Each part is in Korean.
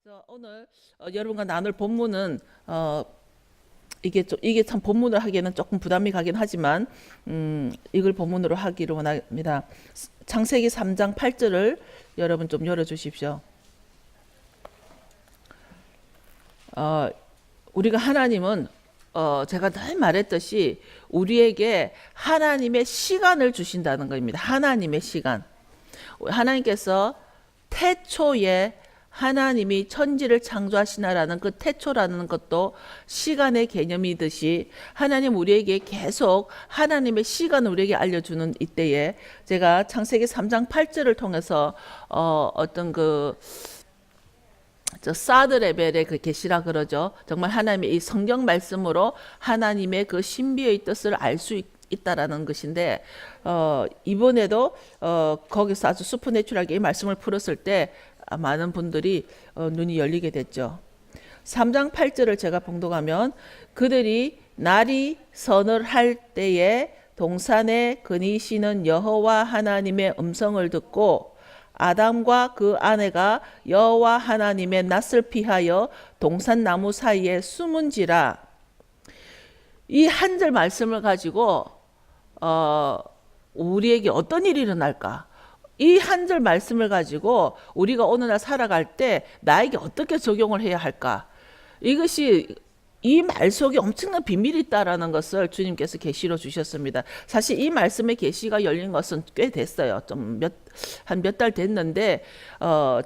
그래서 오늘 여러분과 나눌 본문은 이게 참 본문을 하기에는 조금 부담이 가긴 하지만 이걸 본문으로 하기로 원합니다. 창세기 3장 8절을 여러분 좀 열어 주십시오. 우리가 하나님은 제가 늘 말했듯이 우리에게 하나님의 시간을 주신다는 겁니다. 하나님의 시간. 하나님께서 태초에 하나님이 천지를 창조하시나라는 그 태초라는 것도 시간의 개념이듯이 하나님 우리에게 계속 하나님의 시간을 우리에게 알려주는 이때에 제가 창세기 3장 8절을 통해서 어떤 사드 레벨의 그 계시라 그러죠. 정말 하나님의 이 성경 말씀으로 하나님의 그 신비의 뜻을 알 수 있다라는 것인데 이번에도 거기서 아주 슈퍼내추럴하게 이 말씀을 풀었을 때 많은 분들이 눈이 열리게 됐죠. 3장 8절을 제가 봉독하면 그들이 날이 선을 할 때에 동산에 거니시는 여호와 하나님의 음성을 듣고 아담과 그 아내가 여호와 하나님의 낯을 피하여 동산 나무 사이에 숨은지라. 이 한 절 말씀을 가지고 우리에게 어떤 일이 일어날까? 이 한 절 말씀을 가지고 우리가 오늘날 살아갈 때 나에게 어떻게 적용을 해야 할까? 이것이 이 말 속에 엄청난 비밀이 있다라는 것을 주님께서 계시로 주셨습니다. 사실 이 말씀의 계시가 열린 것은 꽤 됐어요. 좀 한 몇 달 됐는데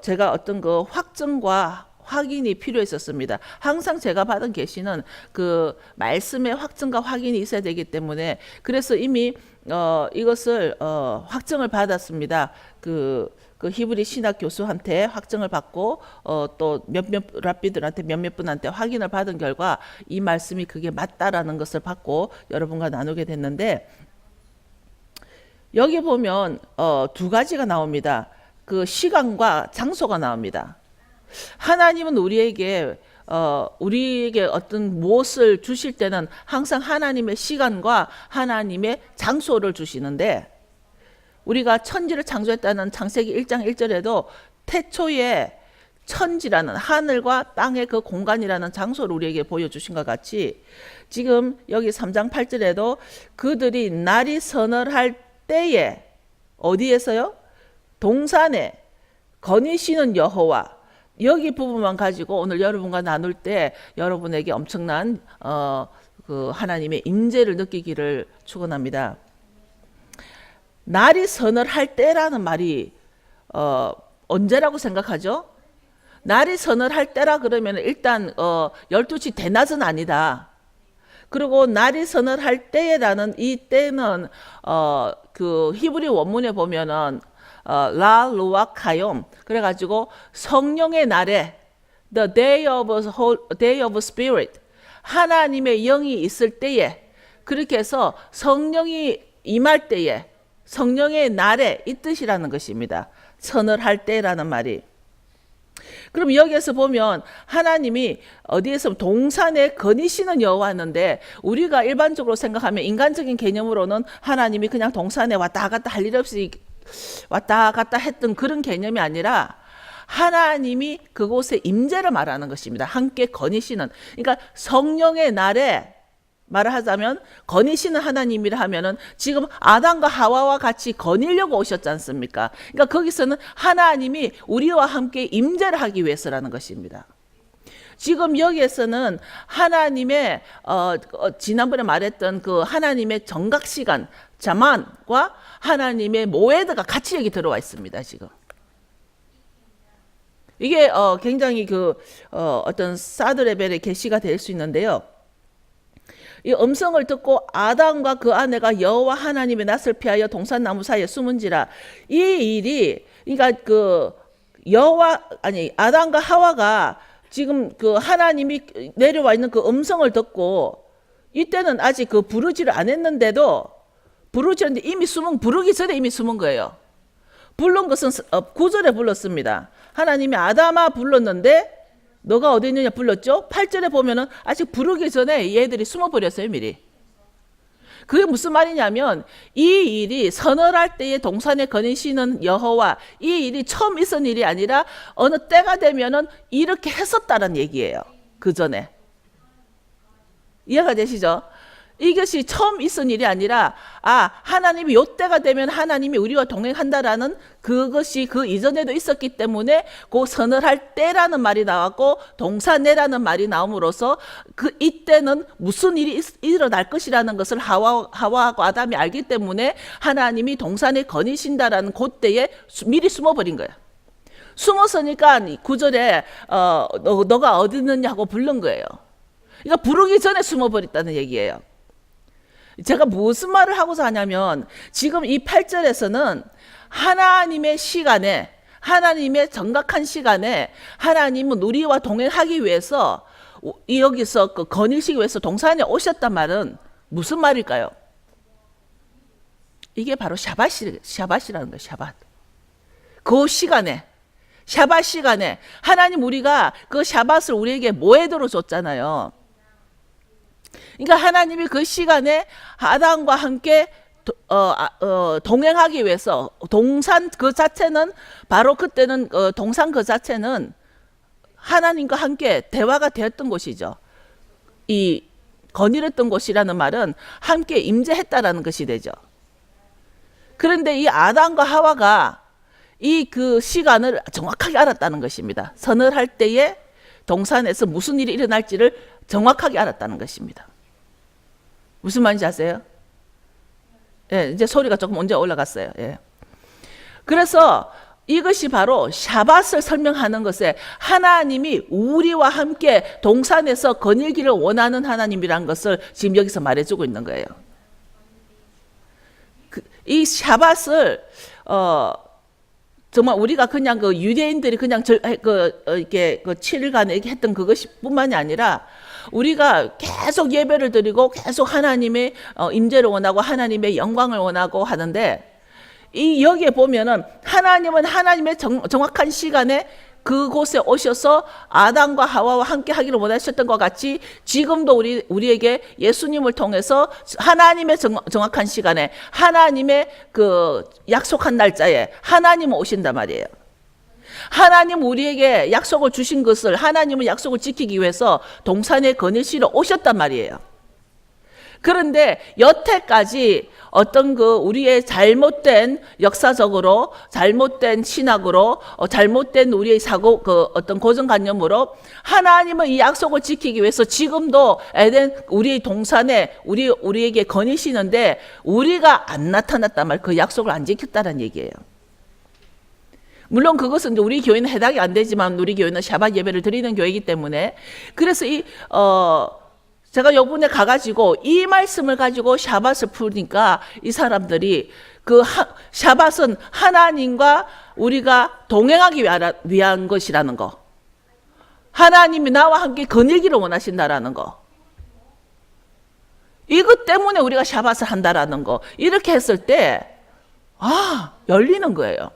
제가 어떤 그 확증과 확인이 필요했었습니다. 항상 제가 받은 계시는 그 말씀의 확증과 확인이 있어야 되기 때문에 그래서 이미 이것을 확증을 받았습니다. 그 히브리 신학 교수한테 확증을 받고 또 몇몇 랍비들한테 몇몇 분한테 확인을 받은 결과 이 말씀이 그게 맞다라는 것을 받고 여러분과 나누게 됐는데 여기 보면 두 가지가 나옵니다. 그 시간과 장소가 나옵니다. 하나님은 우리에게 어떤 무엇을 주실 때는 항상 하나님의 시간과 하나님의 장소를 주시는데 우리가 천지를 창조했다는 창세기 1장 1절에도 태초에 천지라는 하늘과 땅의 그 공간이라는 장소를 우리에게 보여주신 것 같이 지금 여기 3장 8절에도 그들이 날이 서늘할 때에 어디에서요? 동산에 거니시는 여호와 여기 부분만 가지고 오늘 여러분과 나눌 때 여러분에게 엄청난 그 하나님의 임재를 느끼기를 축원합니다. 날이 서늘할 때라는 말이 언제라고 생각하죠? 날이 서늘할 때라 그러면 일단 12시 대낮은 아니다. 그리고 날이 서늘할 때라는 이 때는 그 히브리 원문에 보면은 라 루아 카욤 그래가지고 성령의 날에 the day of spirit 하나님의 영이 있을 때에 그렇게 해서 성령이 임할 때에 성령의 날에 이 뜻이라는 것입니다. 서늘할 때라는 말이. 그럼 여기에서 보면 하나님이 어디에서 동산에 거니시는 여호와였는데 우리가 일반적으로 생각하면 인간적인 개념으로는 하나님이 그냥 동산에 왔다 갔다 할 일 없이 왔다 갔다 했던 그런 개념이 아니라 하나님이 그곳에 임재를 말하는 것입니다. 함께 거니시는 그러니까 성령의 날에 말을 하자면 거니시는 하나님이라 하면은 지금 아담과 하와와 같이 거니려고 오셨지 않습니까? 그러니까 거기서는 하나님이 우리와 함께 임재를 하기 위해서라는 것입니다. 지금 여기에서는 하나님의 지난번에 말했던 그 하나님의 정각 시간 자만과 하나님의 모에드가 같이 여기 들어와 있습니다. 지금 이게 굉장히 어떤 사드 레벨의 계시가 될 수 있는데요. 이 음성을 듣고 아담과 그 아내가 여호와 하나님의 낯을 피하여 동산 나무 사이에 숨은지라. 이 일이 그러니까 아담과 하와가 지금 그 하나님이 내려와 있는 그 음성을 듣고 이때는 아직 그 부르지를 안 했는데도 부르지는데 부르기 전에 이미 숨은 거예요. 부른 것은 9절에 불렀습니다. 하나님이 아담아 불렀는데 너가 어디 있느냐 불렀죠? 8절에 보면은 아직 부르기 전에 얘들이 숨어버렸어요, 미리. 그게 무슨 말이냐면 이 일이 서늘할 때에 동산에 거니시는 여호와, 이 일이 처음 있은 일이 아니라 어느 때가 되면은 이렇게 했었다는 얘기예요. 그 전에. 이해가 되시죠? 이것이 처음 있은 일이 아니라 하나님이 요 때가 되면 하나님이 우리와 동행한다라는 그것이 그 이전에도 있었기 때문에 그 서늘할 때라는 말이 나왔고 동산내라는 말이 나옴으로써 그 이때는 무슨 일이 일어날 것이라는 것을 하와하고 아담이 알기 때문에 하나님이 동산에 거니신다라는 그때에 미리 숨어버린 거예요. 숨었으니까 9절에 너가 어디 있느냐 하고 부른 거예요. 그러니까 부르기 전에 숨어버렸다는 얘기예요. 제가 무슨 말을 하고자 하냐면 지금 이 8절에서는 하나님의 시간에, 하나님의 정각한 시간에 하나님은 우리와 동행하기 위해서 여기서 그 거니시기 위해서 동산에 오셨단 말은 무슨 말일까요? 이게 바로 샤밧이라는 거예요. 샤밧. 그 시간에, 샤밧 시간에 하나님 우리가 그 샤밧을 우리에게 모에도록 줬잖아요. 그러니까 하나님이 그 시간에 아담과 함께 동행하기 위해서 동산 그 자체는 바로 그때는 동산 그 자체는 하나님과 함께 대화가 되었던 곳이죠. 이 거닐었던 곳이라는 말은 함께 임재했다라는 것이 되죠. 그런데 이 아담과 하와가 이 그 시간을 정확하게 알았다는 것입니다. 서늘할 때에 동산에서 무슨 일이 일어날지를 정확하게 알았다는 것입니다. 무슨 말인지 아세요? 예, 이제 소리가 조금 언제 올라갔어요. 예. 그래서 이것이 바로 샤밧을 설명하는 것에 하나님이 우리와 함께 동산에서 거닐기를 원하는 하나님이라는 것을 지금 여기서 말해주고 있는 거예요. 이 샤밧을 정말 우리가 그냥 그 유대인들이 그냥 이렇게 7일간에 이렇게 했던 그것이 뿐만이 아니라 우리가 계속 예배를 드리고 계속 하나님의 임재를 원하고 하나님의 영광을 원하고 하는데 이 여기에 보면은 하나님은 하나님의 정확한 시간에 그곳에 오셔서 아담과 하와와 함께 하기를 원하셨던 것 같이 지금도 우리에게 예수님을 통해서 하나님의 정확한 시간에 하나님의 그 약속한 날짜에 하나님은 오신단 말이에요. 하나님 우리에게 약속을 주신 것을 하나님은 약속을 지키기 위해서 동산에 거니시러 오셨단 말이에요. 그런데 여태까지 어떤 그 우리의 잘못된 역사적으로 잘못된 신학으로 잘못된 우리의 사고 그 어떤 고정관념으로 하나님은 이 약속을 지키기 위해서 지금도 에덴 우리의 동산에 우리에게 거니시는데 우리가 안 나타났단 말, 그 약속을 안 지켰다는 얘기예요. 물론 그것은 이제 우리 교회는 해당이 안 되지만 우리 교회는 샤밧 예배를 드리는 교회이기 때문에 그래서 제가 요번에 가가지고 이 말씀을 가지고 샤밧을 푸니까 이 사람들이 그 샤밧은 하나님과 우리가 동행하기 위한 것이라는 거, 하나님이 나와 함께 거닐기를 원하신다라는 거, 이것 때문에 우리가 샤밧을 한다라는 거, 이렇게 했을 때 열리는 거예요.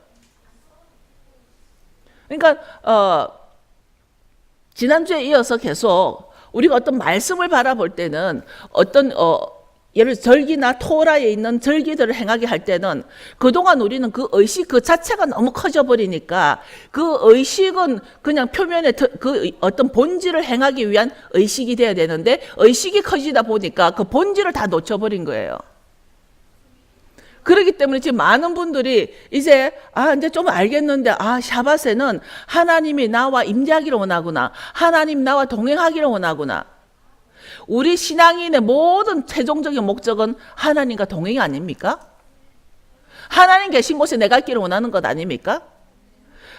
그러니까 지난주에 이어서 계속 우리가 어떤 말씀을 바라볼 때는 어떤 예를 들어 절기나 토라에 있는 절기들을 행하게 할 때는 그동안 우리는 그 의식 그 자체가 너무 커져 버리니까 그 의식은 그냥 표면에 그 어떤 본질을 행하기 위한 의식이 돼야 되는데 의식이 커지다 보니까 그 본질을 다 놓쳐버린 거예요. 그렇기 때문에 지금 많은 분들이 이제 좀 알겠는데 샤밧에는 하나님이 나와 임재하기를 원하구나, 하나님 나와 동행하기를 원하구나. 우리 신앙인의 모든 최종적인 목적은 하나님과 동행이 아닙니까? 하나님 계신 곳에 내가 있기를 원하는 것 아닙니까?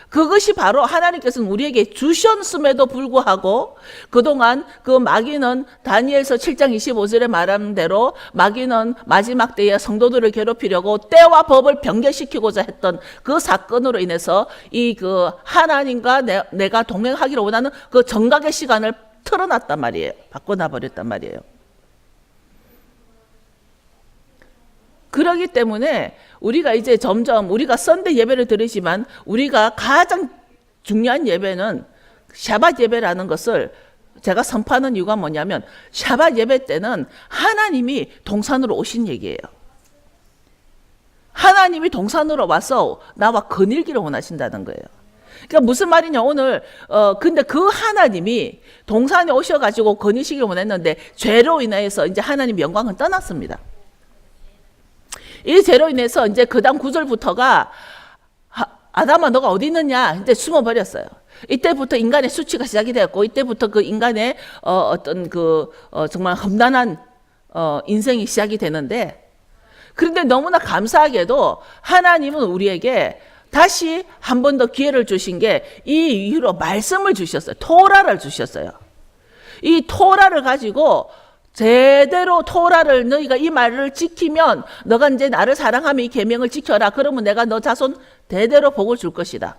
그것이 바로 하나님께서는 우리에게 주셨음에도 불구하고 그동안 그 마귀는 다니엘서 7장 25절에 말한 대로 마귀는 마지막 때에 성도들을 괴롭히려고 때와 법을 변개시키고자 했던 그 사건으로 인해서 이 그 하나님과 내가 동행하기를 원하는 그 정각의 시간을 틀어놨단 말이에요. 바꿔놔버렸단 말이에요. 그러기 때문에 우리가 이제 점점 우리가 썬데이 예배를 드리지만 우리가 가장 중요한 예배는 샤밧 예배라는 것을 제가 선포하는 이유가 뭐냐면 샤bat 예배 때는 하나님이 동산으로 오신 얘기예요. 하나님이 동산으로 와서 나와 거닐기를 원하신다는 거예요. 그러니까 무슨 말이냐, 오늘 근데 그 하나님이 동산에 오셔가지고 거니시기를 원했는데 죄로 인해서 이제 하나님 영광은 떠났습니다. 이 죄로 인해서 이제 그 다음 9절부터가 아담아 너가 어디 있느냐 이제 숨어버렸어요. 이때부터 인간의 수치가 시작이 되었고, 이때부터 그 인간의 어떤 정말 험난한 인생이 시작이 되는데, 그런데 너무나 감사하게도 하나님은 우리에게 다시 한 번 더 기회를 주신 게 이 이후로 말씀을 주셨어요. 토라를 주셨어요. 이 토라를 가지고 제대로 토라를 너희가 이 말을 지키면 너가 이제 나를 사랑하며 이 계명을 지켜라. 그러면 내가 너 자손 대대로 복을 줄 것이다.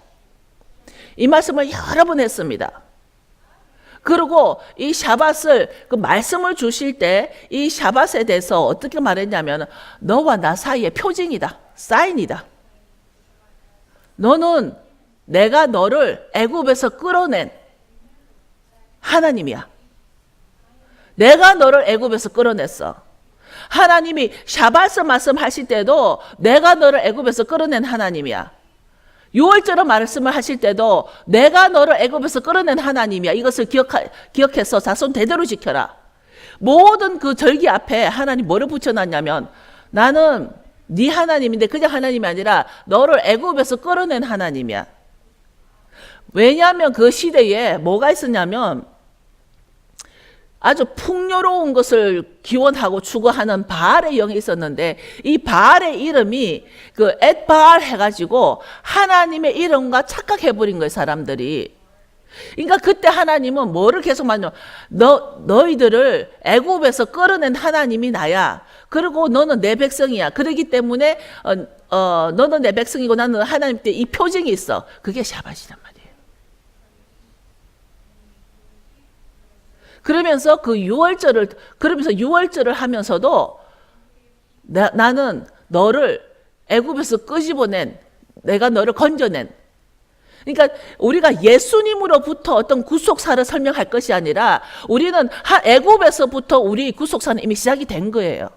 이 말씀을 여러 번 했습니다. 그리고 이 샤밧을 그 말씀을 주실 때 이 샤밧에 대해서 어떻게 말했냐면 너와 나 사이의 표징이다. 사인이다. 너는 내가 너를 애굽에서 끌어낸 하나님이야. 내가 너를 애굽에서 끌어냈어. 하나님이 샤밧을 말씀하실 때도 내가 너를 애굽에서 끌어낸 하나님이야. 유월절을 말씀을 하실 때도 내가 너를 애굽에서 끌어낸 하나님이야. 이것을 기억해서 자손 대대로 지켜라. 모든 그 절기 앞에 하나님 뭐를 붙여놨냐면 나는 네 하나님인데 그냥 하나님이 아니라 너를 애굽에서 끌어낸 하나님이야. 왜냐하면 그 시대에 뭐가 있었냐면 아주 풍요로운 것을 기원하고 추구하는 바알의 영이 있었는데, 이 바알의 이름이 그 엣바알 해가지고 하나님의 이름과 착각해버린 거예요, 사람들이. 그러니까 그때 하나님은 뭐를 계속 말하냐면 너희들을 애굽에서 끌어낸 하나님이 나야. 그리고 너는 내 백성이야. 그렇기 때문에 너는 내 백성이고 나는 하나님 때 이 표징이 있어. 그게 샤밧이란 말이에요. 그러면서 그러면서 유월절을 하면서도 나는 너를 애굽에서 끄집어낸, 내가 너를 건져낸. 그러니까 우리가 예수님으로부터 어떤 구속사를 설명할 것이 아니라 우리는 애굽에서부터 우리 구속사는 이미 시작이 된 거예요.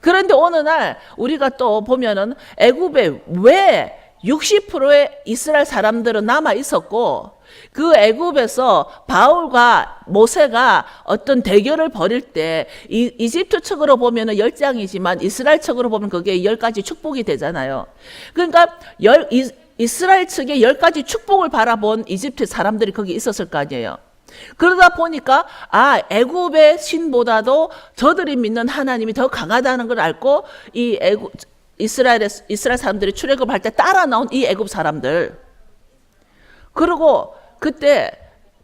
그런데 어느 날 우리가 또 보면은 애굽에 왜 60%의 이스라엘 사람들은 남아 있었고, 그 애굽에서 바울과 모세가 어떤 대결을 벌일 때 이집트 측으로 보면은 10장이지만 이스라엘 측으로 보면 그게 10가지 축복이 되잖아요. 그러니까 이스라엘 측의 10가지 축복을 바라본 이집트 사람들이 거기 있었을 거 아니에요. 그러다 보니까 애굽의 신보다도 저들이 믿는 하나님이 더 강하다는 걸 알고 이 이스라엘 사람들이 출애굽할 때 따라 나온 이 애굽 사람들. 그리고 그때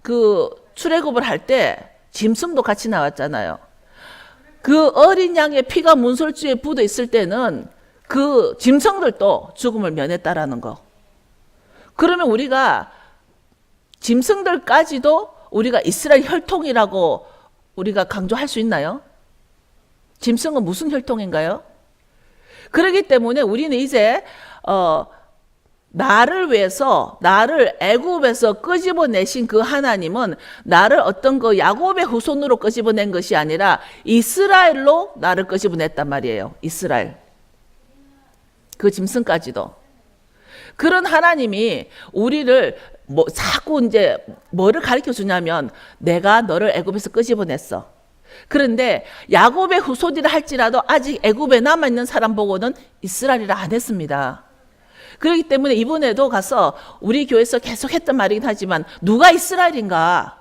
그 출애굽을 할 때 짐승도 같이 나왔잖아요. 그 어린 양의 피가 문설주에 묻어 있을 때는 그 짐승들도 죽음을 면했다라는 거. 그러면 우리가 짐승들까지도 우리가 이스라엘 혈통이라고 우리가 강조할 수 있나요? 짐승은 무슨 혈통인가요? 그렇기 때문에 우리는 이제 나를 위해서 나를 애굽에서 끄집어내신 그 하나님은 나를 어떤 그 야곱의 후손으로 끄집어낸 것이 아니라 이스라엘로 나를 끄집어냈단 말이에요. 이스라엘. 그 짐승까지도. 그런 하나님이 우리를 자꾸 이제 뭐를 가르쳐 주냐면 내가 너를 애굽에서 끄집어냈어. 그런데 야곱의 후손이라 할지라도 아직 애굽에 남아있는 사람 보고는 이스라엘이라 안 했습니다. 그렇기 때문에 이번에도 가서 우리 교회에서 계속 했던 말이긴 하지만 누가 이스라엘인가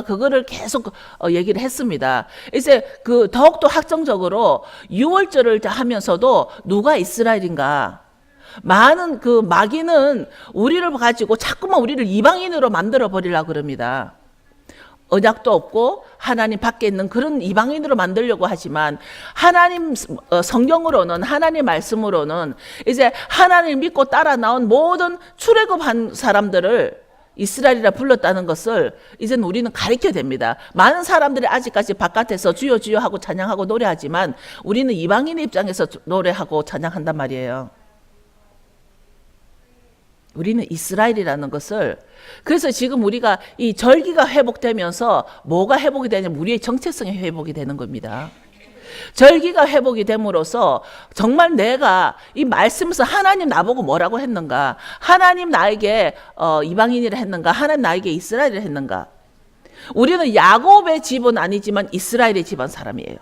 그거를 계속 얘기를 했습니다. 이제 그 더욱더 확정적으로 유월절을 하면서도 누가 이스라엘인가. 많은 그 마귀는 우리를 가지고 자꾸만 우리를 이방인으로 만들어 버리려고 그럽니다. 언약도 없고 하나님 밖에 있는 그런 이방인으로 만들려고 하지만 하나님 성경으로는 하나님 말씀으로는 이제 하나님을 믿고 따라 나온 모든 출애굽한 사람들을 이스라엘이라 불렀다는 것을 이제는 우리는 가르쳐야 됩니다. 많은 사람들이 아직까지 바깥에서 주여 주여 하고 찬양하고 노래하지만 우리는 이방인의 입장에서 노래하고 찬양한단 말이에요. 우리는 이스라엘이라는 것을, 그래서 지금 우리가 이 절기가 회복되면서 뭐가 회복이 되냐면 우리의 정체성이 회복이 되는 겁니다. 절기가 회복이 됨으로써 정말 내가 이 말씀에서 하나님 나보고 뭐라고 했는가, 하나님 나에게 이방인이라 했는가, 하나님 나에게 이스라엘이라 했는가. 우리는 야곱의 집은 아니지만 이스라엘의 집안 사람이에요.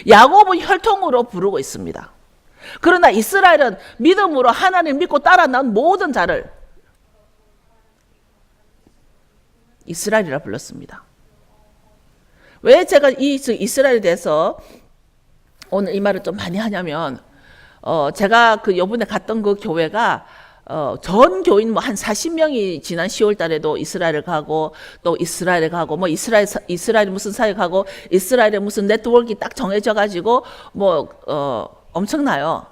야곱은 혈통으로 부르고 있습니다. 그러나 이스라엘은 믿음으로 하나님을 믿고 따라 나온 모든 자를 이스라엘이라 불렀습니다. 왜 제가 이 이스라엘에 대해서 오늘 이 말을 좀 많이 하냐면, 제가 그 요번에 갔던 그 교회가 전 교인 뭐 한 40명이 지난 10월 달에도 이스라엘을 가고, 또 이스라엘에 가고, 뭐 이스라엘 무슨 사회 가고, 이스라엘에 무슨 네트워크가 딱 정해져 가지고 엄청나요.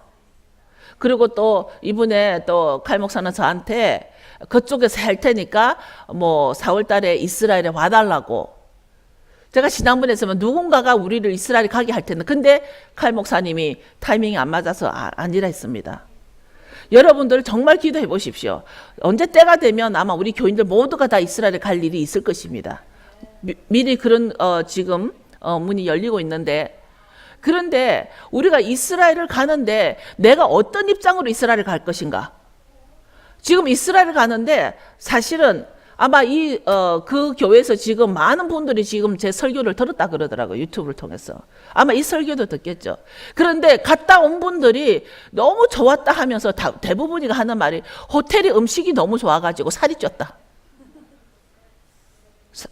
그리고 또 이분에 또 칼 목사는 저한테 그쪽에서 할 테니까 뭐 4월 달에 이스라엘에 와달라고. 제가 지난번에 했으면 누군가가 우리를 이스라엘에 가게 할 텐데, 근데 칼 목사님이 타이밍이 안 맞아서 아니라 했습니다. 여러분들 정말 기도해 보십시오. 언제 때가 되면 아마 우리 교인들 모두가 다 이스라엘에 갈 일이 있을 것입니다. 미리 그런 지금 문이 열리고 있는데, 그런데 우리가 이스라엘을 가는데 내가 어떤 입장으로 이스라엘을 갈 것인가? 지금 이스라엘을 가는데 사실은 아마 그 교회에서 지금 많은 분들이 지금 제 설교를 들었다 그러더라고요. 유튜브를 통해서. 아마 이 설교도 듣겠죠. 그런데 갔다 온 분들이 너무 좋았다 하면서 대부분이 하는 말이 호텔이 음식이 너무 좋아가지고 살이 쪘다.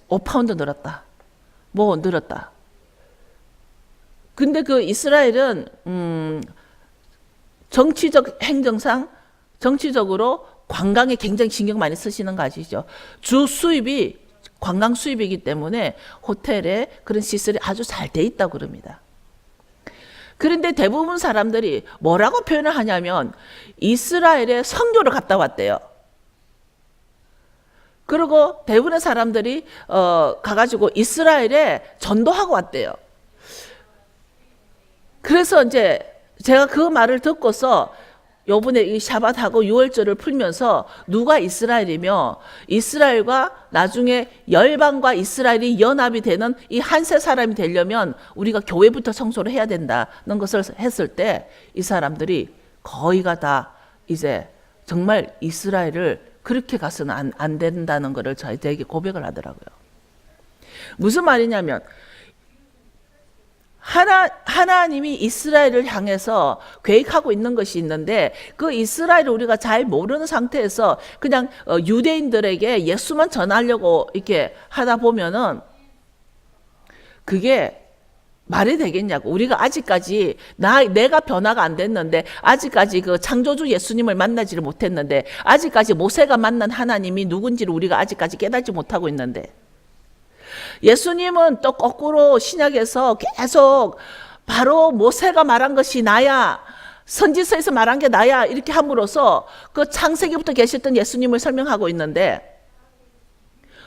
5파운드 늘었다. 뭐 늘었다. 근데 그 이스라엘은 정치적 행정상 정치적으로 관광에 굉장히 신경 많이 쓰시는 거 아시죠? 주 수입이 관광 수입이기 때문에 호텔에 그런 시설이 아주 잘 돼 있다고 그럽니다. 그런데 대부분 사람들이 뭐라고 표현을 하냐면 이스라엘에 선교를 갔다 왔대요. 그리고 대부분의 사람들이 가가지고 이스라엘에 전도하고 왔대요. 그래서 이제 제가 그 말을 듣고서 요번에 이 샤밧하고 유월절을 풀면서 누가 이스라엘이며 이스라엘과 나중에 열방과 이스라엘이 연합이 되는 이 한세 사람이 되려면 우리가 교회부터 청소를 해야 된다는 것을 했을 때 이 사람들이 거의가 다 이제 정말 이스라엘을 그렇게 가서는 안 된다는 것을 저에게 고백을 하더라고요. 무슨 말이냐면 하나님이 이스라엘을 향해서 계획하고 있는 것이 있는데 그 이스라엘을 우리가 잘 모르는 상태에서 그냥 유대인들에게 예수만 전하려고 이렇게 하다 보면은 그게 말이 되겠냐고. 우리가 아직까지 내가 변화가 안 됐는데, 아직까지 그 창조주 예수님을 만나지를 못했는데, 아직까지 모세가 만난 하나님이 누군지를 우리가 아직까지 깨닫지 못하고 있는데, 예수님은 또 거꾸로 신약에서 계속 바로 모세가 말한 것이 나야, 선지서에서 말한 게 나야 이렇게 함으로써 그 창세기부터 계셨던 예수님을 설명하고 있는데,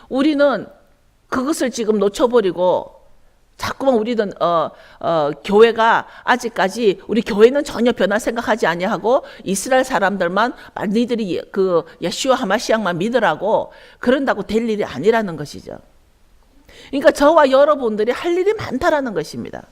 우리는 그것을 지금 놓쳐버리고 자꾸만 우리는 교회가 아직까지 우리 교회는 전혀 변화 생각하지 아니하고 이스라엘 사람들만 니들이 그 예슈아 하마시앙만 믿으라고 그런다고 될 일이 아니라는 것이죠. 그러니까 저와 여러분들이 할 일이 많다라는 것입니다.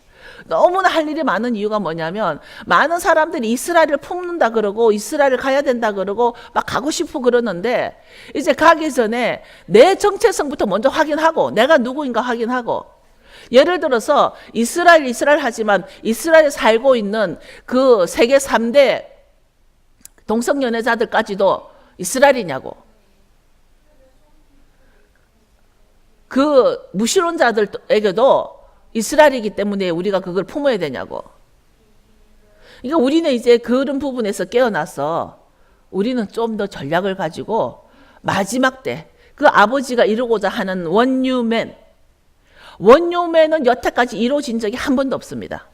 너무나 할 일이 많은 이유가 뭐냐면 많은 사람들이 이스라엘을 품는다 그러고 이스라엘을 가야 된다 그러고 막 가고 싶고 그러는데 이제 가기 전에 내 정체성부터 먼저 확인하고 내가 누구인가 확인하고, 예를 들어서 이스라엘 하지만 이스라엘에 살고 있는 그 세계 3대 동성연애자들까지도 이스라엘이냐고, 그 무신론자들에게도 이스라엘이기 때문에 우리가 그걸 품어야 되냐고. 그러니까 우리는 이제 그런 부분에서 깨어나서 우리는 좀 더 전략을 가지고 마지막 때 그 아버지가 이루고자 하는 원유맨은 여태까지 이루어진 적이 한 번도 없습니다.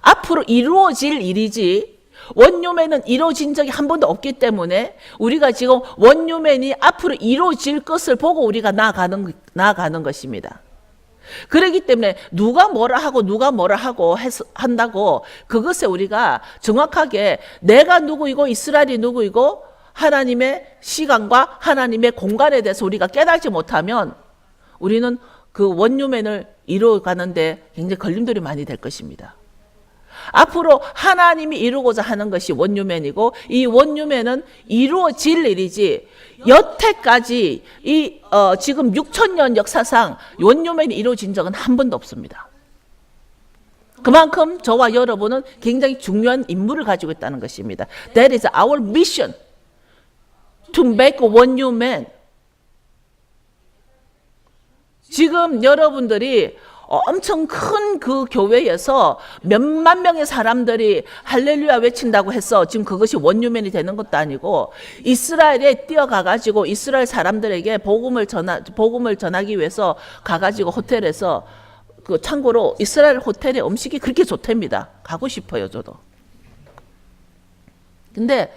앞으로 이루어질 일이지 원유맨은 이루어진 적이 한 번도 없기 때문에 우리가 지금 원유맨이 앞으로 이루어질 것을 보고 우리가 나아가는 것입니다. 그렇기 때문에 누가 뭐라 하고 한다고 그것에 우리가 정확하게 내가 누구이고 이스라엘이 누구이고 하나님의 시간과 하나님의 공간에 대해서 우리가 깨닫지 못하면 우리는 그 원유맨을 이루어가는데 굉장히 걸림돌이 많이 될 것입니다. 앞으로 하나님이 이루고자 하는 것이 원유맨이고, 이 원유맨은 이루어질 일이지 여태까지 지금 6,000년 역사상 원유맨이 이루어진 적은 한 번도 없습니다. 그만큼 저와 여러분은 굉장히 중요한 임무를 가지고 있다는 것입니다. That is our mission, to make one new man. 지금 여러분들이 엄청 큰 그 교회에서 몇만 명의 사람들이 할렐루야 외친다고 해서 지금 그것이 원유맨이 되는 것도 아니고, 이스라엘에 뛰어가가지고 이스라엘 사람들에게 복음을 전하기 위해서 가가지고 호텔에서, 그 참고로 이스라엘 호텔의 음식이 그렇게 좋답니다. 가고 싶어요, 저도. 근데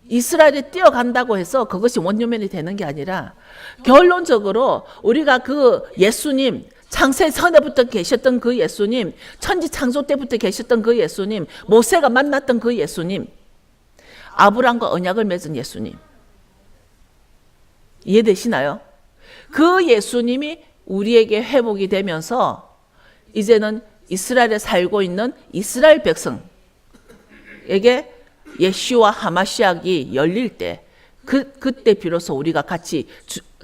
이스라엘에 뛰어간다고 해서 그것이 원유맨이 되는 게 아니라, 결론적으로 우리가 그 예수님, 창세 전에부터 계셨던 그 예수님, 천지 창조 때부터 계셨던 그 예수님, 모세가 만났던 그 예수님, 아브람과 언약을 맺은 예수님, 이해되시나요? 그 예수님이 우리에게 회복이 되면서 이제는 이스라엘에 살고 있는 이스라엘 백성에게 예슈와 하마시아기 열릴 때, 그때 비로소 우리가 같이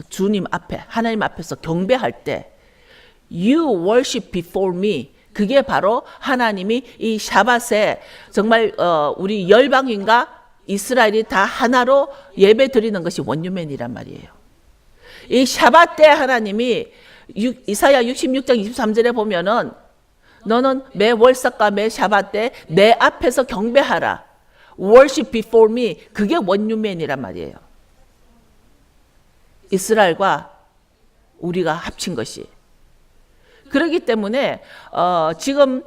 주님 앞에, 하나님 앞에서 경배할 때, You worship before me. 그게 바로 하나님이 이 샤밧에 정말 우리 열방인과 이스라엘이 다 하나로 예배 드리는 것이 원유맨이란 말이에요. 이 샤밧 때 하나님이 이사야 66장 23절에 보면은 너는 매 월삭과 매 샤밧 때 내 앞에서 경배하라. Worship before me. 그게 원유맨이란 말이에요. 이스라엘과 우리가 합친 것이. 그렇기 때문에 지금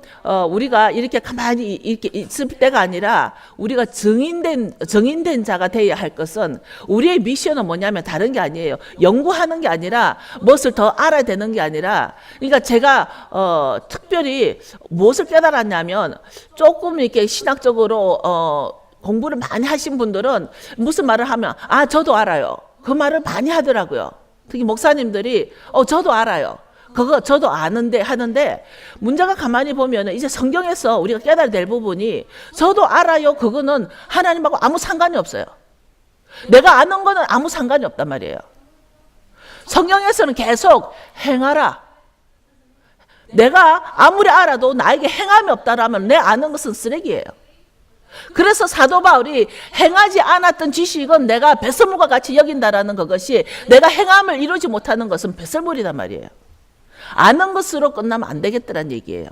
우리가 이렇게 가만히 이렇게 있을 때가 아니라, 우리가 정인된 자가 되어야 할 것은, 우리의 미션은 뭐냐면 다른 게 아니에요. 연구하는 게 아니라, 무엇을 더 알아야 되는 게 아니라, 그러니까 제가 특별히 무엇을 깨달았냐면, 조금 이렇게 신학적으로 공부를 많이 하신 분들은 무슨 말을 하면 저도 알아요. 그 말을 많이 하더라고요. 특히 목사님들이 저도 알아요. 그거 저도 아는데 하는데, 문제가 가만히 보면 이제 성경에서 우리가 깨달아야 될 부분이, 저도 알아요, 그거는 하나님하고 아무 상관이 없어요. 내가 아는 거는 아무 상관이 없단 말이에요. 성경에서는 계속 행하라. 내가 아무리 알아도 나에게 행함이 없다라면 내 아는 것은 쓰레기예요. 그래서 사도 바울이 행하지 않았던 지식은 내가 배설물과 같이 여긴다라는 그것이, 내가 행함을 이루지 못하는 것은 배설물이란 말이에요. 아는 것으로 끝나면 안 되겠다는 얘기예요.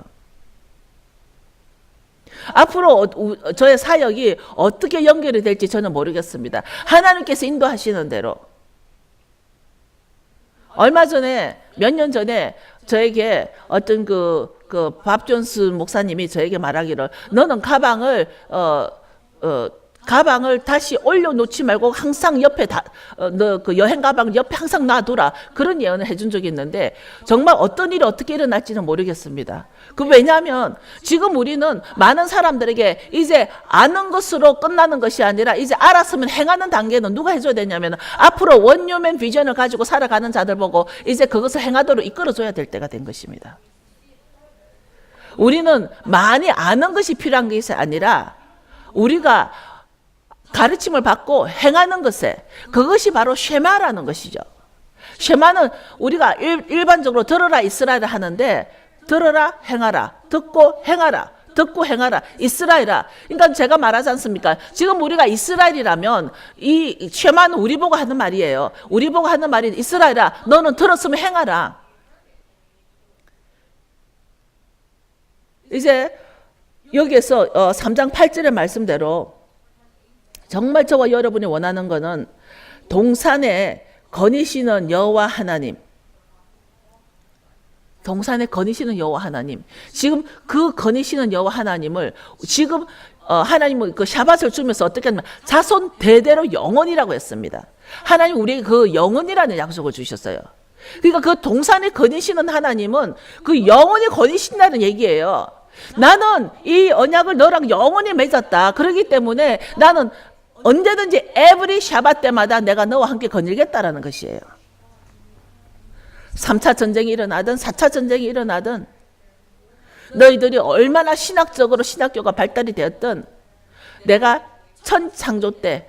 앞으로 저의 사역이 어떻게 연결이 될지 저는 모르겠습니다. 하나님께서 인도하시는 대로. 얼마 전에, 몇 년 전에 저에게 어떤 밥 존스 목사님이 저에게 말하기를, 너는 가방을 다시 올려놓지 말고 항상 옆에 너 그 여행 가방 옆에 항상 놔두라. 그런 예언을 해준 적이 있는데, 정말 어떤 일이 어떻게 일어날지는 모르겠습니다. 왜냐하면 지금 우리는 많은 사람들에게 이제 아는 것으로 끝나는 것이 아니라, 이제 알았으면 행하는 단계는 누가 해줘야 되냐면, 앞으로 원유맨 비전을 가지고 살아가는 자들 보고 이제 그것을 행하도록 이끌어줘야 될 때가 된 것입니다. 우리는 많이 아는 것이 필요한 것이 아니라, 우리가 가르침을 받고 행하는 것에, 그것이 바로 쉐마라는 것이죠. 쉐마는 우리가 일반적으로 들어라 이스라엘을 하는데, 들어라 행하라, 듣고 행하라, 듣고 행하라, 이스라엘아. 그러니까 제가 말하지 않습니까? 지금 우리가 이스라엘이라면 이 쉐마는 우리 보고 하는 말이에요. 우리 보고 하는 말이, 이스라엘아 너는 들었으면 행하라. 이제 여기에서 3장 8절의 말씀대로, 정말 저와 여러분이 원하는 것은 동산에 거니시는 여호와 하나님, 동산에 거니시는 여호와 하나님, 지금 그 거니시는 여호와 하나님을 지금 하나님은 그 샤밧을 주면서 어떻게 하냐면 자손 대대로 영원이라고 했습니다. 하나님 우리에게 그 영원이라는 약속을 주셨어요. 그러니까 그 동산에 거니시는 하나님은 그 영원히 거니신다는 얘기예요. 나는 이 언약을 너랑 영원히 맺었다. 그렇기 때문에 나는 언제든지 에브리 샤밧 때마다 내가 너와 함께 거닐겠다라는 것이에요. 3차 전쟁이 일어나든 4차 전쟁이 일어나든 너희들이 얼마나 신학적으로 신학교가 발달이 되었든 내가 창조 때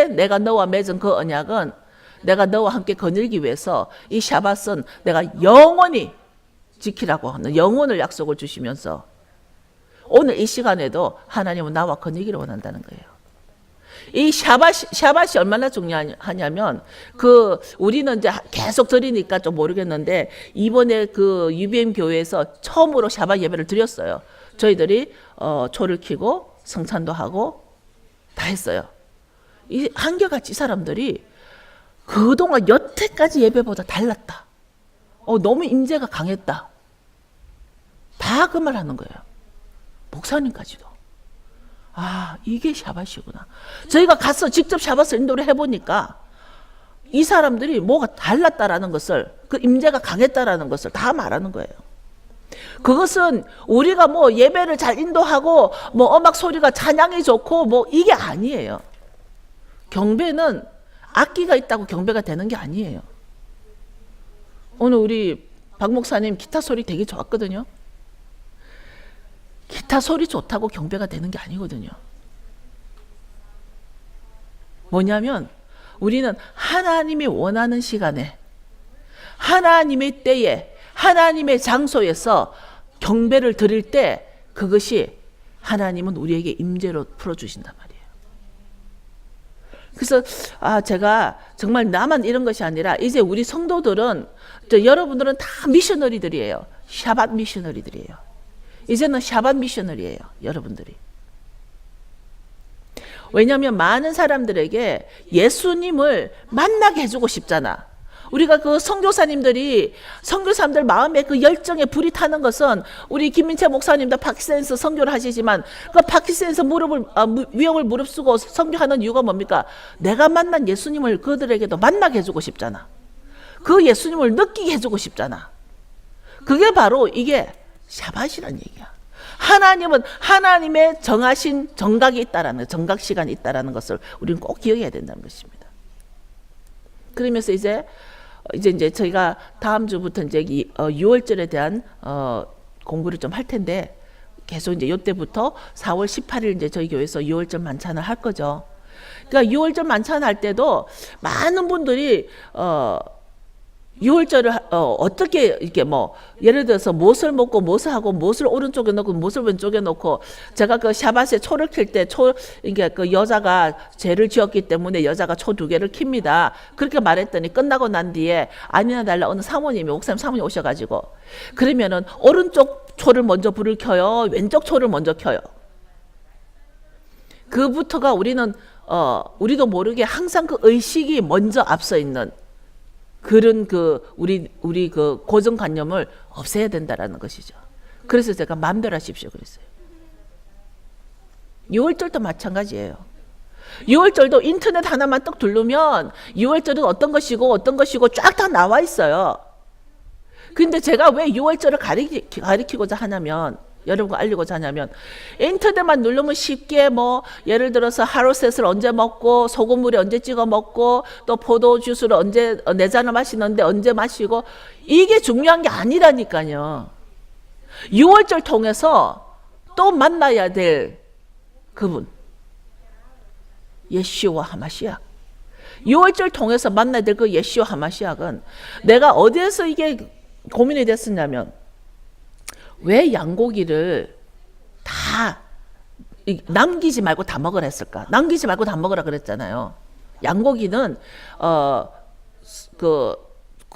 내가 너와 맺은 그 언약은 내가 너와 함께 거닐기 위해서 이 샤밧은 내가 영원히 지키라고 하는 영원을 약속을 주시면서 오늘 이 시간에도 하나님은 나와 거니기를 원한다는 거예요. 이 샤밧이 얼마나 중요하냐면 우리는 이제 계속 드리니까 좀 모르겠는데 이번에 그 UBM 교회에서 처음으로 샤밧 예배를 드렸어요. 저희들이 초를 켜고 성찬도 하고 다 했어요. 이 한결같이 이 사람들이 그동안 여태까지 예배보다 달랐다. 너무 임재가 강했다. 다 그 말 하는 거예요. 목사님까지도. 이게 샤밧이구나. 저희가 가서 직접 샤밧을 인도를 해보니까 이 사람들이 뭐가 달랐다라는 것을, 그 임재가 강했다라는 것을 다 말하는 거예요. 그것은 우리가 뭐 예배를 잘 인도하고 뭐 음악 소리가 찬양이 좋고 뭐 이게 아니에요. 경배는 악기가 있다고 경배가 되는 게 아니에요. 오늘 우리 박 목사님 기타 소리 되게 좋았거든요. 기타 소리 좋다고 경배가 되는 게 아니거든요. 뭐냐면 우리는 하나님이 원하는 시간에 하나님의 때에 하나님의 장소에서 경배를 드릴 때 그것이 하나님은 우리에게 임재로 풀어주신단 말이에요. 그래서 제가 정말 나만 이런 것이 아니라 이제 우리 성도들은 여러분들은 다 미셔너리들이에요. 샤밧 미셔너리들이에요. 이제는 샤밧 미셔너리예요. 여러분들이. 왜냐하면 많은 사람들에게 예수님을 만나게 해주고 싶잖아. 우리가 그 선교사님들 마음에 그 열정에 불이 타는 것은 우리 김민채 목사님도 파키스탄에서 선교를 하시지만 그 파키스탄에서 위험을 무릅쓰고 선교하는 이유가 뭡니까? 내가 만난 예수님을 그들에게도 만나게 해주고 싶잖아. 그 예수님을 느끼게 해주고 싶잖아. 그게 바로 이게 샤밧이란 얘기야. 하나님은 하나님의 정하신 정각이 있다라는, 정각 시간이 있다라는 것을 우리는 꼭 기억해야 된다는 것입니다. 그러면서 이제 저희가 다음 주부터 이제 6월절에 대한 공부를 좀 할 텐데 계속 이제 이때부터 4월 18일 이제 저희 교회에서 6월절 만찬을 할 거죠. 그러니까 6월절 만찬 할 때도 많은 분들이 6월절을 어떻게 이렇게 뭐 예를 들어서 무엇을 먹고 무엇을 하고 무엇을 오른쪽에 놓고 무엇을 왼쪽에 놓고 제가 그 샤밧에 초를 켤 때 이게 그 여자가 죄를 지었기 때문에 여자가 초 2개를 킵니다. 그렇게 말했더니 끝나고 난 뒤에 아니나 달라 어느 목사님 사모님 오셔가지고 그러면은 오른쪽 초를 먼저 불을 켜요, 왼쪽 초를 먼저 켜요. 그부터가 우리도 모르게 항상 그 의식이 먼저 앞서 있는 그런 우리 그 고정관념을 없애야 된다라는 것이죠. 그래서 제가 만별하십시오 그랬어요. 6월절도 마찬가지예요. 6월절도 인터넷 하나만 딱 누르면 6월절은 어떤 것이고 쫙 다 나와 있어요. 근데 제가 왜 6월절을 가리키고자 하냐면 여러분과 알리고자 하냐면 인터넷만 누르면 쉽게 뭐 예를 들어서 하루셋을 언제 먹고 소금물에 언제 찍어 먹고 또 포도주스를 언제 4잔을 마시는데 언제 마시고 이게 중요한 게 아니라니까요. 6월절 통해서 또 만나야 될 그분 예시오와 하마시약. 6월절 통해서 만나야 될 그 예시오 하마시약은 내가 어디에서 이게 고민이 됐었냐면 왜 양고기를 다 남기지 말고 다 먹으라 했을까? 남기지 말고 다 먹으라 그랬잖아요. 양고기는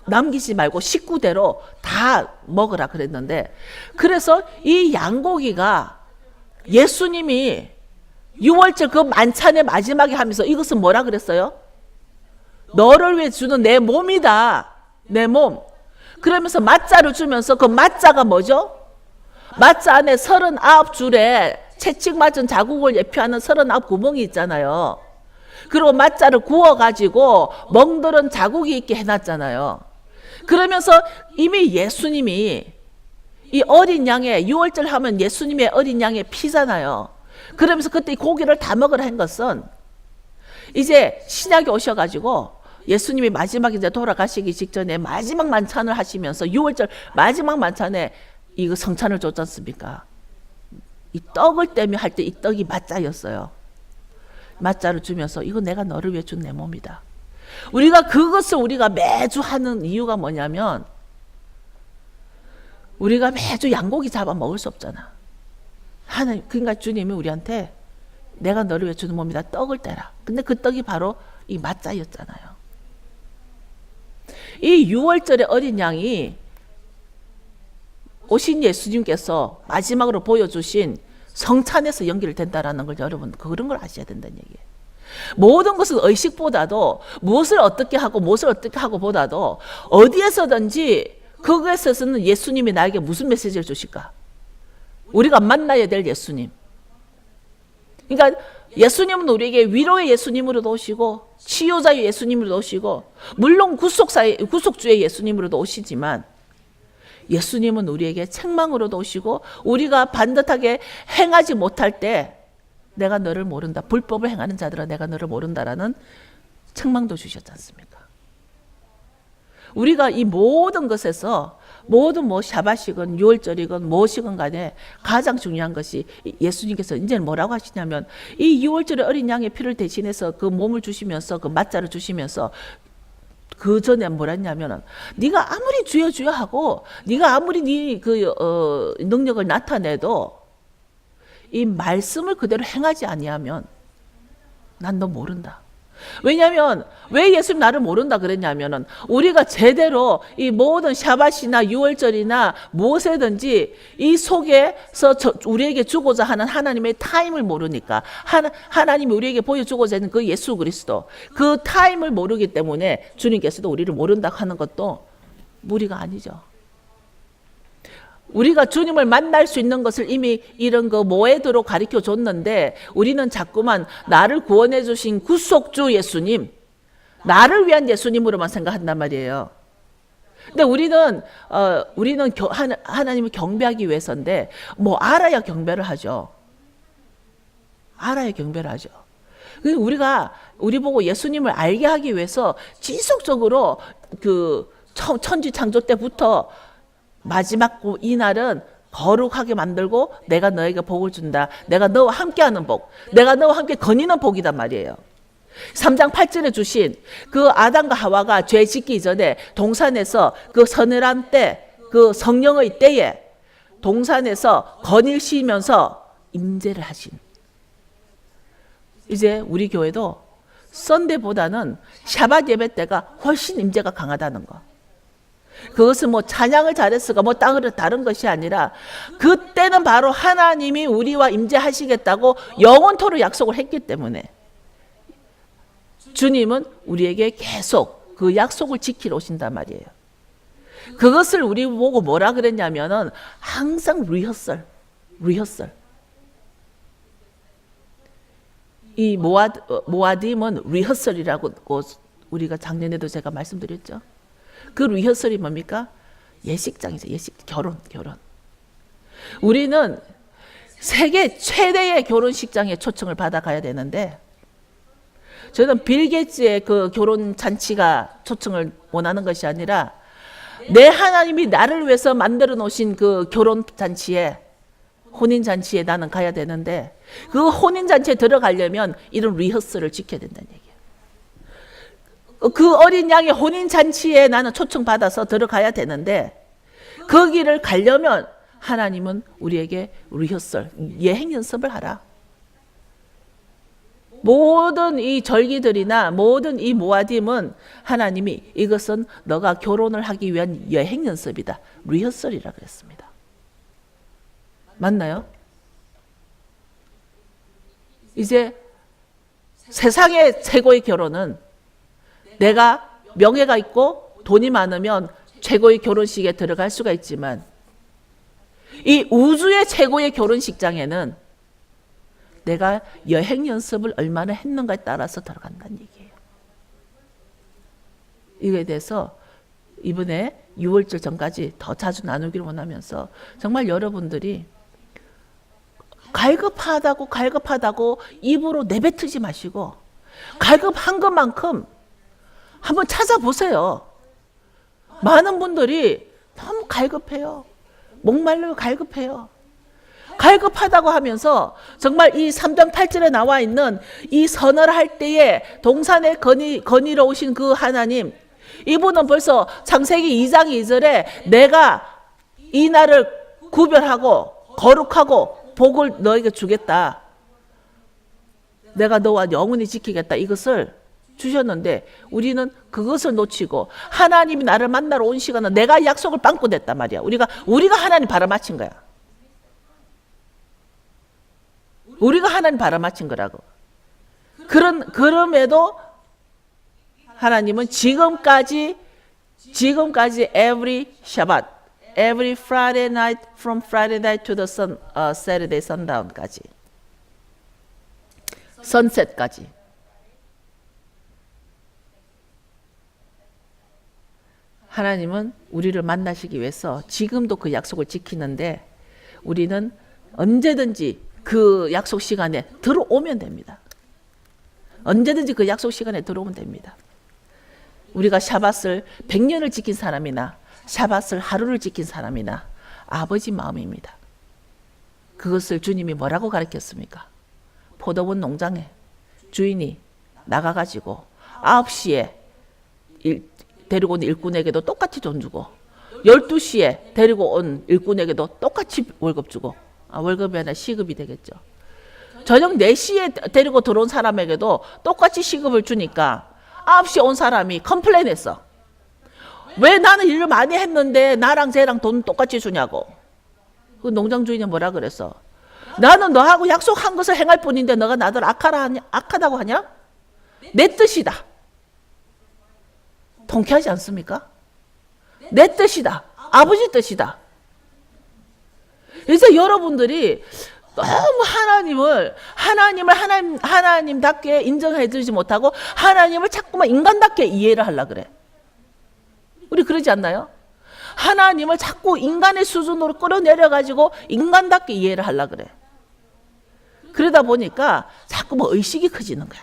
남기지 말고 식구대로 다 먹으라 그랬는데 그래서 이 양고기가 예수님이 6월절 그 만찬의 마지막에 하면서 이것은 뭐라 그랬어요? 너를 위해 주는 내 몸이다. 내 몸. 그러면서 맞자를 주면서 그 맞자가 뭐죠? 맞자 안에 39줄에 채찍 맞은 자국을 예표하는 39 구멍이 있잖아요. 그리고 맞자를 구워가지고 멍들은 자국이 있게 해놨잖아요. 그러면서 이미 예수님이 이 어린 양의 6월절 하면 예수님의 어린 양의 피잖아요. 그러면서 그때 이 고기를 다 먹으라 한 것은 이제 신약에 오셔가지고 예수님이 마지막에 이제 돌아가시기 직전에 마지막 만찬을 하시면서 6월절 마지막 만찬에 이거 성찬을 줬지 않습니까? 이 떡을 떼며 할 때 이 떡이 맞자였어요. 맞자를 주면서 이거 내가 너를 위해 준 내 몸이다. 우리가 그것을 우리가 매주 하는 이유가 뭐냐면 우리가 매주 양고기 잡아 먹을 수 없잖아. 하나님, 그러니까 주님이 우리한테 내가 너를 위해 주는 몸이다. 떡을 떼라. 근데 그 떡이 바로 이 맞자였잖아요. 이 6월절의 어린 양이 오신 예수님께서 마지막으로 보여주신 성찬에서 연결된다라는 걸 여러분 그런 걸 아셔야 된다는 얘기예요. 모든 것은 의식보다도 무엇을 어떻게 하고 무엇을 어떻게 하고 보다도 어디에서든지 그것에서는 예수님이 나에게 무슨 메시지를 주실까? 우리가 만나야 될 예수님. 그러니까 예수님은 우리에게 위로의 예수님으로도 오시고 치유자의 예수님으로도 오시고 물론 구속주의 예수님으로도 오시지만 예수님은 우리에게 책망으로도 오시고 우리가 반듯하게 행하지 못할 때 내가 너를 모른다. 불법을 행하는 자들아 내가 너를 모른다라는 책망도 주셨지 않습니까? 우리가 이 모든 것에서 모든 뭐 샤바시건 6월절이건 무엇이건 간에 가장 중요한 것이 예수님께서 이제는 뭐라고 하시냐면 이 6월절의 어린 양의 피를 대신해서 그 몸을 주시면서 그 맞자를 주시면서 그 전에 뭐라 했냐면은 네가 아무리 주여 주여 하고 네가 아무리 네 그 능력을 나타내도 이 말씀을 그대로 행하지 아니하면 난 너 모른다. 왜냐하면 왜 예수님 나를 모른다 그랬냐면은 우리가 제대로 이 모든 샤바시나 6월절이나 무엇이든지 이 속에서 우리에게 주고자 하는 하나님의 타임을 모르니까 하나님이 우리에게 보여주고자 하는 그 예수 그리스도 그 타임을 모르기 때문에 주님께서도 우리를 모른다 하는 것도 무리가 아니죠. 우리가 주님을 만날 수 있는 것을 이미 이런 거 모에드로 가르쳐 줬는데 우리는 자꾸만 나를 구원해 주신 구속주 예수님, 나를 위한 예수님으로만 생각한단 말이에요. 근데 우리는 하나님을 경배하기 위해서인데 뭐 알아야 경배를 하죠. 알아야 경배를 하죠. 우리가 우리 보고 예수님을 알게 하기 위해서 지속적으로 그 천지 창조 때부터 마지막 이날은 거룩하게 만들고 내가 너에게 복을 준다. 내가 너와 함께하는 복. 내가 너와 함께 거니는 복이단 말이에요. 3장 8절에 주신 그 아담과 하와가 죄 짓기 전에 동산에서 그 서늘한 때, 그 성령의 때에 동산에서 거닐시면서 임재를 하신. 이제 우리 교회도 썬데보다는 샤밧 예배 때가 훨씬 임재가 강하다는 거. 그것은 뭐 찬양을 잘했을까 뭐 다른 것이 아니라 그때는 바로 하나님이 우리와 임재하시겠다고 영원토록 약속을 했기 때문에 주님은 우리에게 계속 그 약속을 지키러 오신단 말이에요. 그것을 우리 보고 뭐라 그랬냐면은 항상 리허설. 이 모아딤은 리허설이라고 우리가 작년에도 제가 말씀드렸죠. 그 리허설이 뭡니까? 예식장이죠. 결혼. 우리는 세계 최대의 결혼식장에 초청을 받아가야 되는데 저는 빌 게이츠의 그 결혼 잔치가 초청을 원하는 것이 아니라 내 하나님이 나를 위해서 만들어 놓으신 그 결혼 잔치에 혼인 잔치에 나는 가야 되는데 그 혼인 잔치에 들어가려면 이런 리허설을 지켜야 된다는 얘기예요. 그 어린 양의 혼인 잔치에 나는 초청받아서 들어가야 되는데 거기를 가려면 하나님은 우리에게 리허설, 예행 연습을 하라. 모든 이 절기들이나 모든 이 모아딤은 하나님이 이것은 너가 결혼을 하기 위한 예행 연습이다. 리허설이라 그랬습니다. 맞나요? 이제 세상의 최고의 결혼은 내가 명예가 있고 돈이 많으면 최고의 결혼식에 들어갈 수가 있지만 이 우주의 최고의 결혼식장에는 내가 여행 연습을 얼마나 했는가에 따라서 들어간다는 얘기예요. 이거에 대해서 이번에 6월절 전까지 더 자주 나누기를 원하면서 정말 여러분들이 갈급하다고 입으로 내뱉지 마시고 갈급한 것만큼 한번 찾아보세요. 많은 분들이 너무 갈급해요. 목말라요. 갈급해요. 갈급하다고 하면서 정말 이 3장 8절에 나와 있는 이 선을 할 때에 동산에 거니러 오신 그 하나님, 이분은 벌써 창세기 2장 2절에 내가 이 날을 구별하고 거룩하고 복을 너에게 주겠다. 내가 너와 영원히 지키겠다. 이것을 주셨는데 우리는 그것을 놓치고 하나님이 나를 만나러 온 시간은 내가 약속을 빵꾸 냈단 말이야. 우리가 하나님 바라맞힌 거야. 우리가 하나님 바라맞힌 거라고. 그럼에도 하나님은 지금까지 every Shabbat, every Friday night, from Friday night to the Saturday sundown까지, sunset까지 하나님은 우리를 만나시기 위해서 지금도 그 약속을 지키는데 우리는 언제든지 그 약속 시간에 들어오면 됩니다. 언제든지 그 약속 시간에 들어오면 됩니다. 우리가 샤밧을 100년을 지킨 사람이나 샤밧을 하루를 지킨 사람이나 아버지 마음입니다. 그것을 주님이 뭐라고 가르쳤습니까? 포도원 농장에 주인이 나가가지고 9시에 데리고 온 일꾼에게도 똑같이 돈 주고 12시에 데리고 온 일꾼에게도 똑같이 월급 주고, 월급이 아니라 시급이 되겠죠. 저녁 4시에 데리고 들어온 사람에게도 똑같이 시급을 주니까 9시에 온 사람이 컴플레인 했어. 왜 나는 일을 많이 했는데 나랑 쟤랑 돈 똑같이 주냐고. 그 농장 주인이 뭐라 그랬어? 나는 너하고 약속한 것을 행할 뿐인데 너가 나를 악하다고 하냐? 내 뜻이다. 통쾌하지 않습니까? 내 뜻이다. 아버지 뜻이다. 이제 여러분들이 너무 하나님답게 인정해 주지 못하고 하나님을 자꾸만 인간답게 이해를 하려고 그래. 우리 그러지 않나요? 하나님을 자꾸 인간의 수준으로 끌어내려가지고 인간답게 이해를 하려고 그래. 그러다 보니까 자꾸 뭐 의식이 커지는 거야.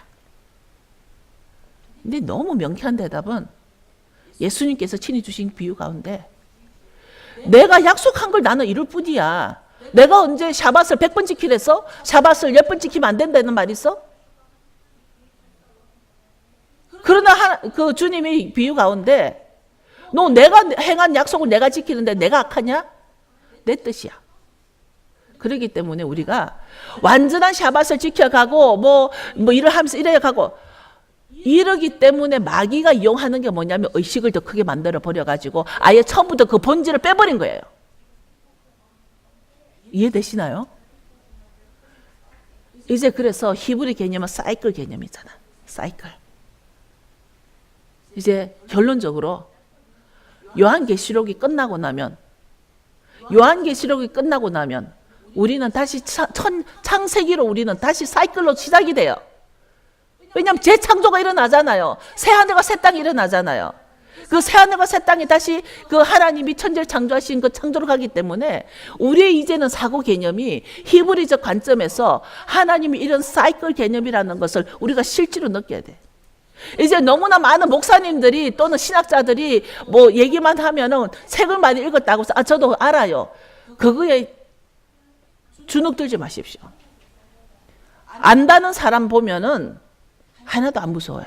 근데 너무 명쾌한 대답은 예수님께서 친히 주신 비유 가운데 내가 약속한 걸 나는 이룰 뿐이야. 내가 언제 샤밧을 100번 지키랬어? 샤밧을 10번 지키면 안 된다는 말 있어? 그러나 그 주님의 비유 가운데 너 내가 행한 약속을 내가 지키는데 내가 악하냐? 내 뜻이야. 그렇기 때문에 우리가 완전한 샤밧을 지켜가고 뭐 일을 하면서 이래야 가고 이러기 때문에 마귀가 이용하는 게 뭐냐면 의식을 더 크게 만들어 버려가지고 아예 처음부터 그 본질을 빼버린 거예요. 이해되시나요? 이제 그래서 히브리 개념은 사이클 개념이잖아. 사이클. 이제 결론적으로 요한계시록이 끝나고 나면 우리는 다시 창세기로 우리는 다시 사이클로 시작이 돼요. 왜냐하면 재창조가 일어나잖아요. 새하늘과 새 땅이 일어나잖아요. 그 새하늘과 새 땅이 다시 그 하나님이 천지를 창조하신 그 창조로 가기 때문에 우리의 이제는 사고 개념이 히브리적 관점에서 하나님이 이런 사이클 개념이라는 것을 우리가 실제로 느껴야 돼. 이제 너무나 많은 목사님들이 또는 신학자들이 뭐 얘기만 하면은 책을 많이 읽었다고 해서 저도 알아요. 그거에 주눅들지 마십시오. 안다는 사람 보면은 하나도 안 무서워요.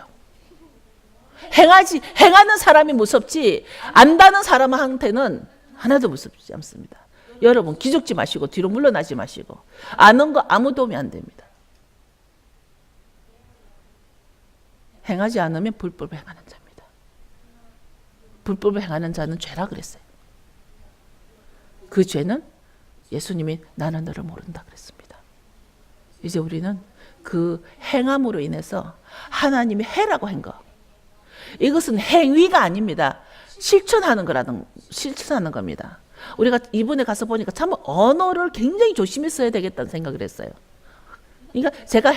행하는 사람이 무섭지 안다는 사람한테는 하나도 무섭지 않습니다. 여러분 기죽지 마시고 뒤로 물러나지 마시고 아는 거 아무 도움이 안 됩니다. 행하지 않으면 불법을 행하는 자입니다. 불법을 행하는 자는 죄라 그랬어요. 그 죄는 예수님이 나는 너를 모른다 그랬습니다. 이제 우리는 그 행함으로 인해서 하나님이 해라고 한 거. 이것은 행위가 아닙니다. 실천하는 겁니다. 우리가 이번에 가서 보니까 참 언어를 굉장히 조심했어야 되겠다는 생각을 했어요. 그러니까 제가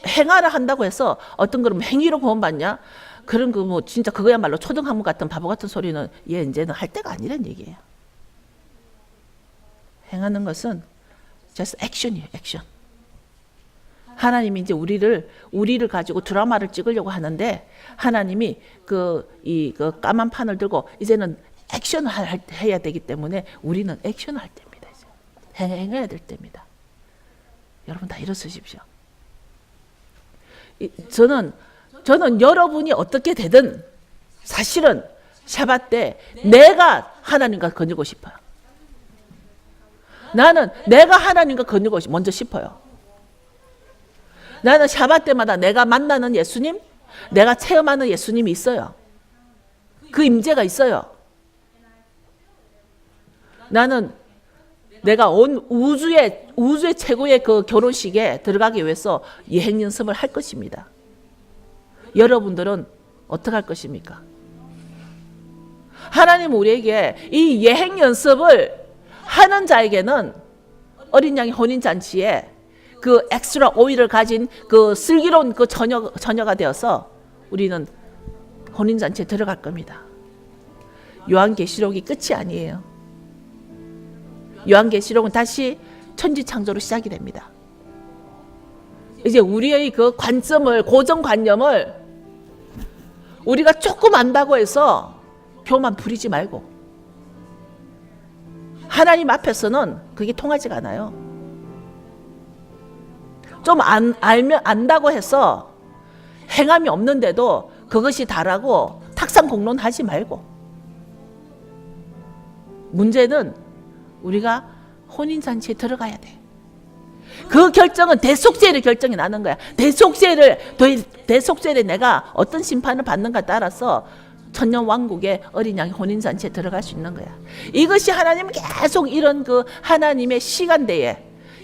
행하라 한다고 해서 어떤 거를 행위로 구원받냐? 그런 거 뭐 진짜 그거야말로 초등학문 같은 바보 같은 소리는 이제는 할 때가 아니란 얘기예요. 행하는 것은 just action이에요. 액션. 하나님이 이제 우리를 가지고 드라마를 찍으려고 하는데, 하나님이 그 까만 판을 들고 이제는 액션을 해야 되기 때문에 우리는 액션을 할 때입니다. 이제 행해야 될 때입니다. 여러분 다 일어서십시오. 저는 여러분이 어떻게 되든 사실은 샤밧 때 내가 하나님과 거니고 싶어요. 나는 내가 하나님과 거니고 먼저 싶어요. 나는 샤밧 때마다 내가 만나는 예수님, 내가 체험하는 예수님이 있어요. 그 임재가 있어요. 나는 내가 온 우주의 최고의 그 결혼식에 들어가기 위해서 예행 연습을 할 것입니다. 여러분들은 어떻게 할 것입니까? 하나님 우리에게 이 예행 연습을 하는 자에게는 어린 양의 혼인잔치에 그 엑스트라 오일을 가진 그 슬기로운 그 처녀가 되어서 우리는 혼인잔치에 들어갈 겁니다. 요한계시록이 끝이 아니에요. 요한계시록은 다시 천지창조로 시작이 됩니다. 이제 우리의 그 관점을, 고정관념을 우리가 조금 안다고 해서 교만 부리지 말고, 하나님 앞에서는 그게 통하지가 않아요. 좀 안다고 해서 행함이 없는데도 그것이 다라고 탁상공론하지 말고, 문제는 우리가 혼인잔치에 들어가야 돼. 그 결정은 대속죄의 결정이 나는 거야. 대속죄를 내가 어떤 심판을 받는가 따라서 천년왕국의 어린 양의 혼인잔치에 들어갈 수 있는 거야. 이것이 하나님은 계속 이런 그 하나님의 시간대에,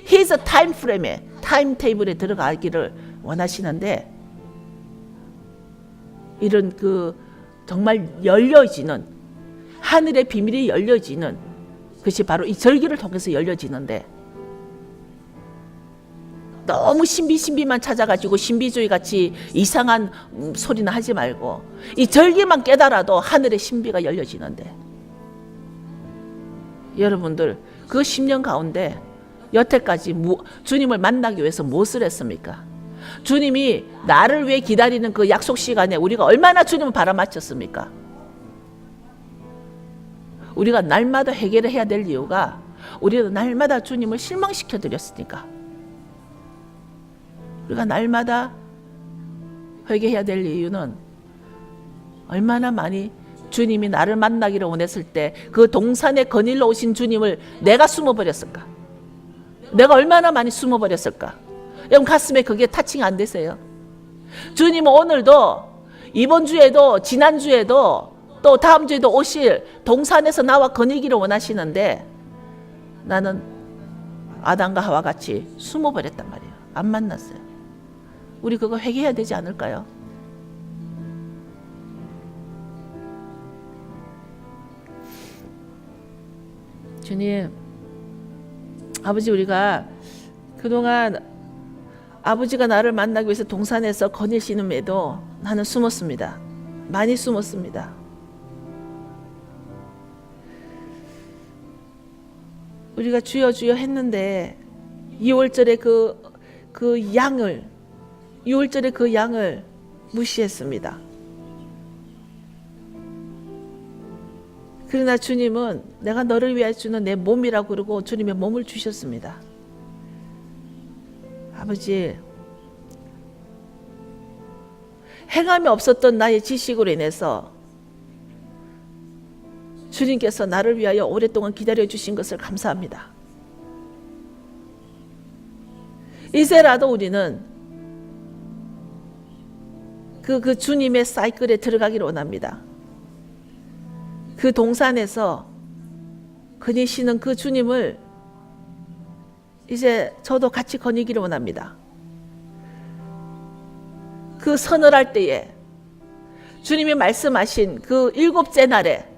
His time frame에, 타임테이블에 들어가기를 원하시는데, 이런 그 정말 열려지는, 하늘의 비밀이 열려지는 것이 바로 이 절기를 통해서 열려지는데, 너무 신비만 찾아가지고 신비주의 같이 이상한 소리나 하지 말고 이 절기만 깨달아도 하늘의 신비가 열려지는데, 여러분들 그 10년 가운데 여태까지 주님을 만나기 위해서 무엇을 했습니까? 주님이 나를 위해 기다리는 그 약속 시간에 우리가 얼마나 주님을 바라맞혔습니까? 우리가 날마다 회개를 해야 될 이유가 우리는 날마다 주님을 실망시켜 드렸으니까. 우리가 날마다 회개해야 될 이유는 얼마나 많이 주님이 나를 만나기를 원했을 때 그 동산에 거닐러 오신 주님을 내가 숨어버렸을까? 내가 얼마나 많이 숨어버렸을까? 여러분 가슴에 그게 타칭 안 되세요? 주님은 오늘도, 이번 주에도, 지난주에도, 또 다음 주에도 오실 동산에서 나와 거니기를 원하시는데, 나는 아담과 하와 같이 숨어버렸단 말이에요. 안 만났어요. 우리 그거 회개해야 되지 않을까요? 주님, 아버지, 우리가 그동안 아버지가 나를 만나기 위해서 동산에서 거니시는에도 나는 숨었습니다. 많이 숨었습니다. 우리가 주여 주여 했는데 6월절에 그 양을 무시했습니다. 그러나 주님은 내가 너를 위하여 주는 내 몸이라고 그러고 주님의 몸을 주셨습니다. 아버지, 행함이 없었던 나의 지식으로 인해서 주님께서 나를 위하여 오랫동안 기다려주신 것을 감사합니다. 이제라도 우리는 그 주님의 사이클에 들어가기를 원합니다. 그 동산에서 거니시는 그 주님을 이제 저도 같이 거니기를 원합니다. 그 서늘할 때에 주님이 말씀하신 그 일곱째 날에,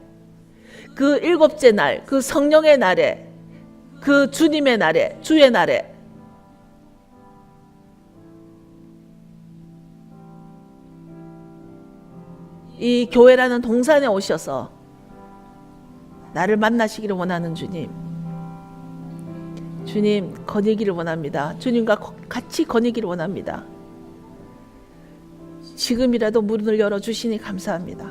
그 일곱째 날, 그 성령의 날에, 그 주님의 날에, 주의 날에 이 교회라는 동산에 오셔서 나를 만나시기를 원하는 주님, 주님 거니기를 원합니다. 주님과 같이 거니기를 원합니다. 지금이라도 문을 열어주시니 감사합니다.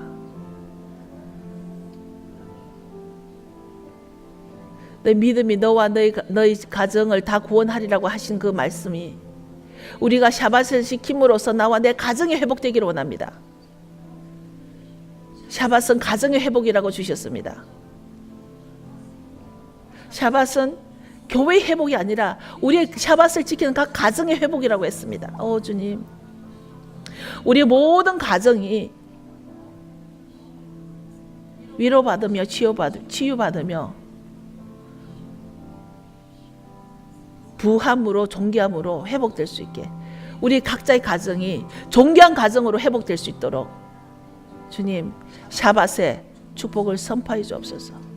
내 믿음이 너와 너희 가정을 다 구원하리라고 하신 그 말씀이 우리가 샤밧을 지킴으로써 나와 내 가정이 회복되기를 원합니다. 샤밧은 가정의 회복이라고 주셨습니다. 샤밧은 교회의 회복이 아니라 우리의 샤밧을 지키는 각 가정의 회복이라고 했습니다. 주님, 우리 모든 가정이 위로받으며 치유받으며 부함으로 존귀함으로 회복될 수 있게 우리 각자의 가정이 존귀한 가정으로 회복될 수 있도록 주님 샤밧의 축복을 선포해 주옵소서.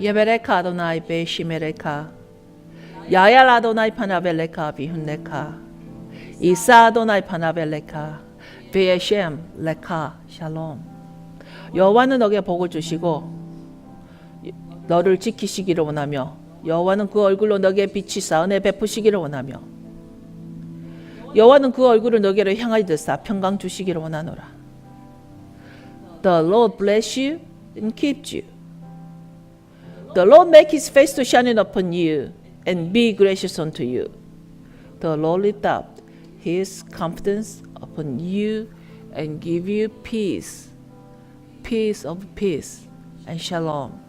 예베레카 아도나이 베시메레카 야얄 아도나이 파나벨레카 비훈레카 이사 아도나이 파나벨레카 베에셴 레카 샬롬. 여호와는 너에게 복을 주시고 너를 지키시기를 원하며 여호와는 그 얼굴로 너에게 비치사 은혜 베푸시기를 원하며 여호와는 그 얼굴을 너에게로 향하여 드사 평강 주시기를 원하노라. The Lord bless you and keep you. The Lord make his face to shine upon you and be gracious unto you. The Lord lift up his countenance upon you and give you peace, peace of peace and shalom.